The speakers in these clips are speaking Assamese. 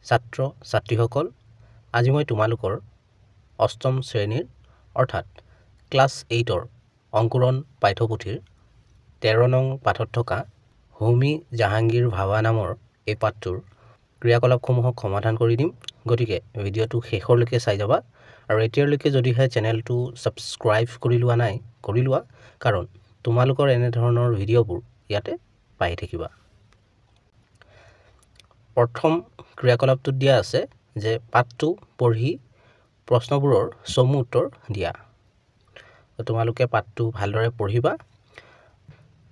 ছাত্ৰ ছাত্ৰীসকল, আজি মই তোমালোকৰ অষ্টম শ্ৰেণীৰ অৰ্থাৎ ক্লাছ 8ৰ অংকুৰণ পাঠ্যপুথিৰ 13 নং পাঠত থকা হোমী জাহাংগীৰ ভাৱা নামৰ এই পাঠটোৰ ক্ৰিয়াকলাপসমূহক সমাধান কৰি দিম। গতিকে ভিডিঅ'টো শেষলৈকে চাই যাবা আৰু এতিয়ালৈকে যদিহে চেনেলটো ছাবস্ক্ৰাইব কৰি লোৱা নাই কৰি লোৱা, কাৰণ তোমালোকৰ এনে ধৰণৰ ভিডিঅ'বোৰ ইয়াতে পাই থাকিবা। প্ৰথম ক্ৰিয়াকলাপটোত দিয়া আছে যে পাঠটো পঢ়ি প্ৰশ্নবোৰৰ চমু উত্তৰ দিয়া। তোমালোকে পাঠটো ভালদৰে পঢ়িবা।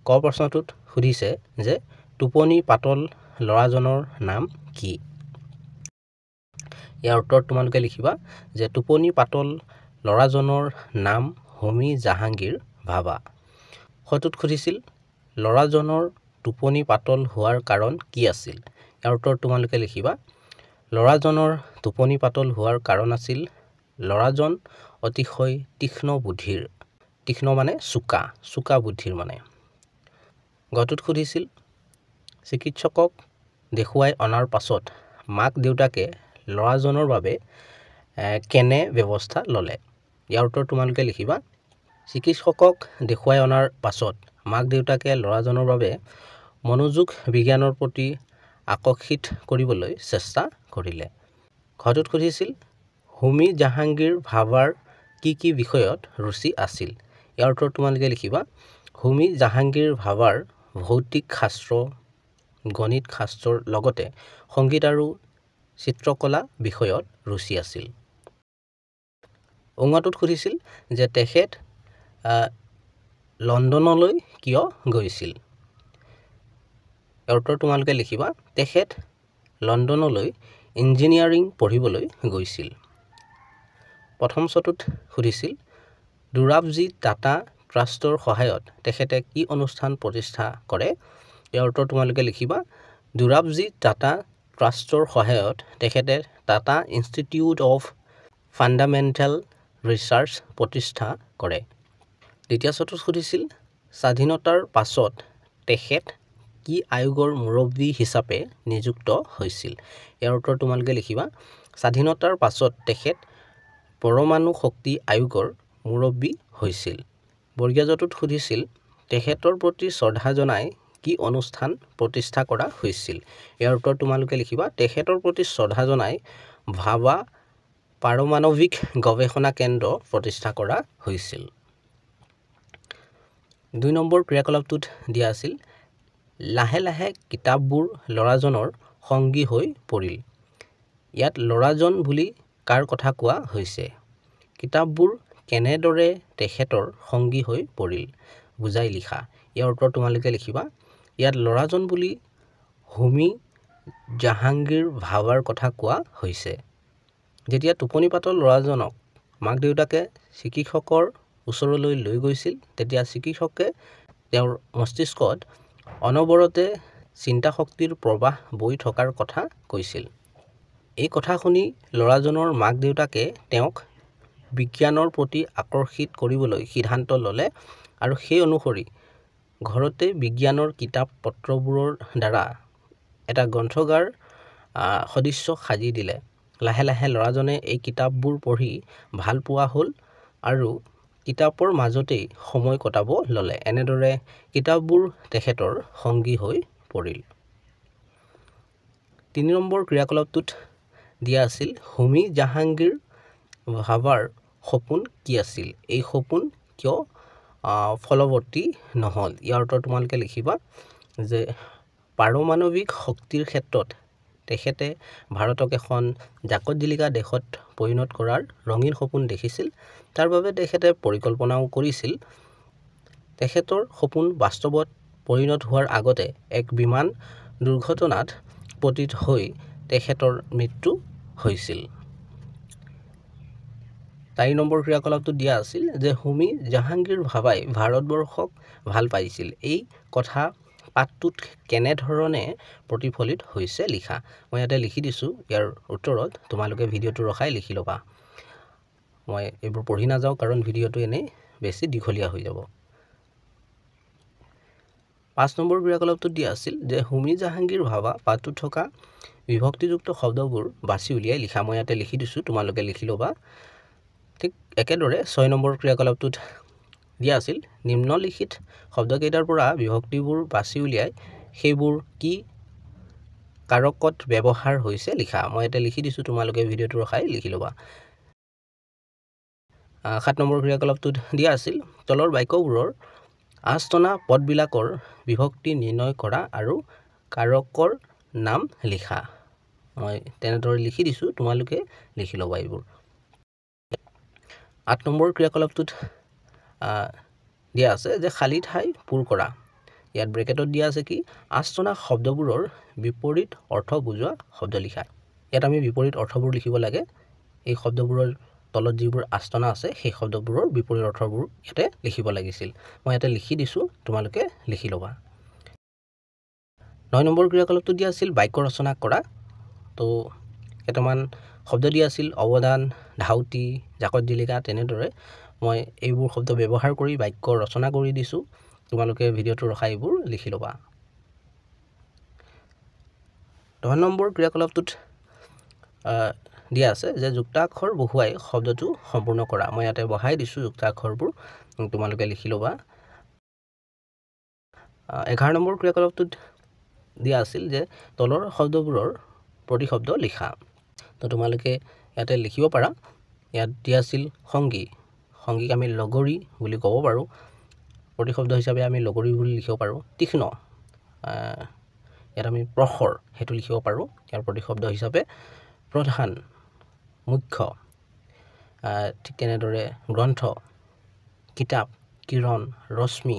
ক প্ৰশ্নটোত সুধিছে যে টোপনি পাতল ল'ৰাজনৰ নাম কি? ইয়াৰ উত্তৰত তোমালোকে লিখিবা যে টোপনি পাতল ল'ৰাজনৰ নাম হোমী জাহাংগীৰ ভাৱা। হটোত সুধিছিল ল'ৰাজনৰ টোপনি পাতল হোৱাৰ কাৰণ কি আছিল? ইয়াৰ উত্তৰত তোমালোকে লিখিবা ল'ৰাজনৰ টোপনি পাতল হোৱাৰ কাৰণ আছিল ল'ৰাজন অতিশয় তীক্ষ্ণ বুদ্ধিৰ। তীক্ষ্ণ মানে চোকা বুদ্ধিৰ মানে। গটোত সুধিছিল চিকিৎসকক দেখুৱাই অনাৰ পাছত মাক দেউতাকে ল'ৰাজনৰ বাবে কেনে ব্যৱস্থা ল'লে? ইয়াৰ উত্তৰ তোমালোকে লিখিবা চিকিৎসকক দেখুৱাই অনাৰ পাছত মাক দেউতাকে ল'ৰাজনৰ বাবে মনোযোগ বিজ্ঞানৰ প্ৰতি আকৰ্ষিত কৰিবলৈ চেষ্টা কৰিলে। ঘটোত সুধিছিল হোমী জাহাংগীৰ ভাৱাৰ কি বিষয়ত ৰুচি আছিল? ইয়াৰ উত্তৰত তোমালোকে লিখিবা হোমী জাহাংগীৰ ভাৱাৰ ভৌতিক শাস্ত্ৰ, গণিত শাস্ত্ৰৰ লগতে সংগীত আৰু চিত্ৰকলা বিষয়ত ৰুচি আছিল। অঙাটোত সুধিছিল যে তেখেত লণ্ডনলৈ কিয় গৈছিল? ইয়াৰ উত্তৰ তোমালোকে লিখিবা তেখেত লণ্ডনলৈ ইঞ্জিনিয়াৰিং পঢ়িবলৈ গৈছিল। প্ৰথম চটোত সুধিছিল দুৰাবজী টাটা ট্ৰাষ্টৰ সহায়ত তেখেতে কি অনুষ্ঠান প্ৰতিষ্ঠা কৰে? ইয়াৰ উত্তৰ তোমালোকে লিখিবা দুৰাবজী টাটা ট্ৰাষ্টৰ সহায়ত তেখেতে Tata institute of fundamental research প্ৰতিষ্ঠা কৰে। দ্বিতীয় চটোত সুধিছিল স্বাধীনতাৰ পাছত তেখেত কি আয়োগৰ মুৰব্বী হিচাপে নিযুক্ত হৈছিল? ইয়াৰ উত্তৰ তোমালোকে লিখিবা স্বাধীনতাৰ পাছত তেখেত পৰমাণু শক্তি আয়োগৰ মুৰব্বী হৈছিল। বৰ্গীয় জটোত সুধিছিল তেখেতৰ প্ৰতি শ্ৰদ্ধা জনাই কি অনুষ্ঠান প্ৰতিষ্ঠা কৰা হৈছিল? ইয়াৰ উত্তৰ তোমালোকে লিখিবা তেখেতৰ প্ৰতি শ্ৰদ্ধা জনাই ভাৱা পাৰমাণৱিক গৱেষণা কেন্দ্ৰ প্ৰতিষ্ঠা কৰা হৈছিল। 2 নম্বৰ ক্ৰিয়াকলাপটোত দিয়া আছিল লাহে লাহে কিতাপবোৰ ল'ৰাজনৰ সংগী হৈ পৰিল। ইয়াত ল'ৰাজন বুলি কাৰ কথা কোৱা হৈছে? কিতাপবোৰ কেনেদৰে তেখেতৰ সংগী হৈ পৰিল বুজাই লিখা। ইয়াৰ উত্তৰ তোমালোকে লিখিবা ইয়াত ল'ৰাজন বুলি হোমী জাহাংগীৰ ভাৱাৰ কথা কোৱা হৈছে। যেতিয়া টোপনি পাতল ল'ৰাজনক মাক দেউতাকে চিকিৎসকৰ ওচৰলৈ লৈ গৈছিল, তেতিয়া চিকিৎসকে তেওঁৰ মস্তিষ্কত অনবৰতে চিন্তাশক্তিৰ প্ৰবাহ বৈ থকাৰ কথা কৈছিল। এই কথা শুনি ল'ৰাজনৰ মাক দেউতাকে তেওঁক বিজ্ঞানৰ প্ৰতি আকৰ্ষিত কৰিবলৈ সিদ্ধান্ত ল'লে আৰু সেই অনুসৰি ঘৰতে বিজ্ঞানৰ কিতাপ পত্ৰবোৰৰ দ্বাৰা এটা গ্ৰন্থাগাৰ সদৃশ্য সাজি দিলে। লাহে লাহে ল'ৰাজনে এই কিতাপবোৰ পঢ়ি ভাল পোৱা হ'ল আৰু কিতাপৰ মাজতেই সময় কটাব ল'লে। এনেদৰে কিতাপবোৰ তেখেতৰ সংগী হৈ পৰিল। 3 নম্বৰ ক্ৰিয়াকলাপটোত দিয়া আছিল হোমী জাহাংগীৰ ভাৱাৰ সপোন কি আছিল? এই সপোন কিয় ফলৱৰ্তী নহ'ল? ইয়াৰ উত্তৰ তোমালোকে লিখিবা যে পাৰমাণৱিক শক্তিৰ ক্ষেত্ৰত তেখেতে ভাৰতক এখন জাকত জিলিকা দেশত পৰিণত কৰাৰ ৰঙীন সপোন দেখিছিল। তাৰ বাবে তেখেতে পৰিকল্পনাও কৰিছিল। তেখেতৰ সপোন বাস্তৱত পৰিণত হোৱাৰ আগতে এক বিমান দুৰ্ঘটনাত পতিত হৈ তেখেতৰ মৃত্যু হৈছিল। 4 নম্বৰ ক্ৰিয়াকলাপটোত দিয়া আছিল যে হোমী জাহাংগীৰ ভাৱাই ভাৰতবৰ্ষক ভাল পাইছিল। এই কথা পাঠটোত কেনেধৰণে প্ৰতিফলিত হৈছে লিখা। মই ইয়াতে লিখি দিছোঁ। ইয়াৰ উত্তৰত তোমালোকে ভিডিঅ'টো ৰখাই লিখি ল'বা। মই এইবোৰ পঢ়ি নাযাওঁ কাৰণ ভিডিঅ'টো এনেই বেছি দীঘলীয়া হৈ যাব। 5 নম্বৰ ক্ৰিয়াকলাপটোত দিয়া আছিল যে হুমি জাহাংগীৰ ভাবা পাঠটোত থকা বিভক্তিযুক্ত শব্দবোৰ বাছি উলিয়াই লিখা। মই ইয়াতে লিখি দিছোঁ, তোমালোকে লিখি ল'বা। ঠিক একেদৰে 6 নম্বৰ ক্ৰিয়াকলাপটোত দিয়া আছিল নিম্নলিখিত শব্দকেইটাৰ পৰা বিভক্তিবোৰ বাছি উলিয়াই সেইবোৰ কি কাৰকত ব্যৱহাৰ হৈছে লিখা। মই ইয়াতে লিখি দিছোঁ, তোমালোকে ভিডিঅ'টো ৰখাই লিখি ল'বা। 7 নম্বৰ ক্ৰিয়াকলাপটোত দিয়া আছিল তলৰ বাক্যবোৰৰ আঁচটনা পদবিলাকৰ বিভক্তি নিৰ্ণয় কৰা আৰু কাৰকৰ নাম লিখা। মই তেনেদৰে লিখি দিছোঁ, তোমালোকে লিখি ল'বা এইবোৰ। 8 নম্বৰ ক্ৰিয়াকলাপটোত দিয়া আছে যে খালী ঠাই পূৰ কৰা। ইয়াত ব্ৰেকেটত দিয়া আছে কি আঁচটনা শব্দবোৰৰ বিপৰীত অৰ্থ বুজোৱা শব্দ লিখা। ইয়াত আমি বিপৰীত অৰ্থবোৰ লিখিব লাগে। এই শব্দবোৰৰ তলত যিবোৰ আঁচটনা আছে সেই শব্দবোৰৰ বিপৰীত অৰ্থবোৰ ইয়াতে লিখিব লাগিছিল। মই ইয়াতে লিখি দিছোঁ, তোমালোকে লিখি ল'বা। 9 নম্বৰ ক্ৰিয়াকলাপটো দিয়া আছিল বাক্য ৰচনা কৰা। তো কেইটামান শব্দ দিয়া আছিল অৱদান, ধাউতি, জাকত জিলিকা, তেনেদৰে মই এইবোৰ শব্দ ব্যৱহাৰ কৰি বাক্য ৰচনা কৰি দিছোঁ। তোমালোকে ভিডিঅ'টো ৰখাই এইবোৰ লিখি ল'বা। 10 নম্বৰ ক্ৰিয়াকলাপটোত দিয়া আছে যে যুক্তাক্ষৰ বহুৱাই শব্দটো সম্পূৰ্ণ কৰা। মই ইয়াতে বহাই দিছোঁ যুক্তাক্ষৰবোৰ, তোমালোকে লিখি ল'বা। 11 নম্বৰ ক্ৰিয়াকলাপটোত দিয়া আছিল যে তলৰ শব্দবোৰৰ প্ৰতিশব্দ লিখা। তো তোমালোকে ইয়াতে লিখিব পাৰা। ইয়াত দিয়া আছিল সংগী, সংগীক আমি লগৰী বুলি ক'ব পাৰোঁ। প্ৰতিশব্দ হিচাপে আমি লগৰী বুলি লিখিব পাৰোঁ। তীক্ষ্ণ, ইয়াত আমি প্ৰখৰ সেইটো লিখিব পাৰোঁ ইয়াৰ প্ৰতিশব্দ হিচাপে। প্ৰধান, মুখ্য, ঠিক তেনেদৰে গ্ৰন্থ, কিতাপ, কিৰণ, ৰশ্মি।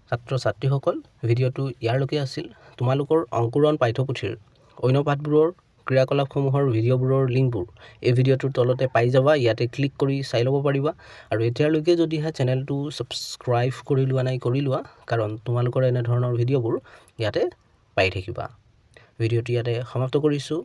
ছাত্ৰ ছাত্ৰীসকল, ভিডিঅ'টো ইয়াৰলৈকে আছিল। তোমালোকৰ অংকুৰণ পাঠ্যপুথিৰ অন্য পাঠবোৰৰ ক্ৰিয়াকলাপসমূহৰ ভিডিঅ'বোৰৰ লিংকবোৰ এই ভিডিঅ'টোৰ তলতে পাই যাবা। ইয়াতে ক্লিক কৰি চাই ল'ব পাৰিবা। আৰু এতিয়ালৈকে যদিহে চেনেলটো ছাবস্ক্ৰাইব কৰি লোৱা নাই, কৰি লোৱা, কাৰণ তোমালোকৰ এনেধৰণৰ ভিডিঅ'বোৰ ইয়াতে পাই থাকিবা। ভিডিঅ'টো ইয়াতে সমাপ্ত কৰিছোঁ।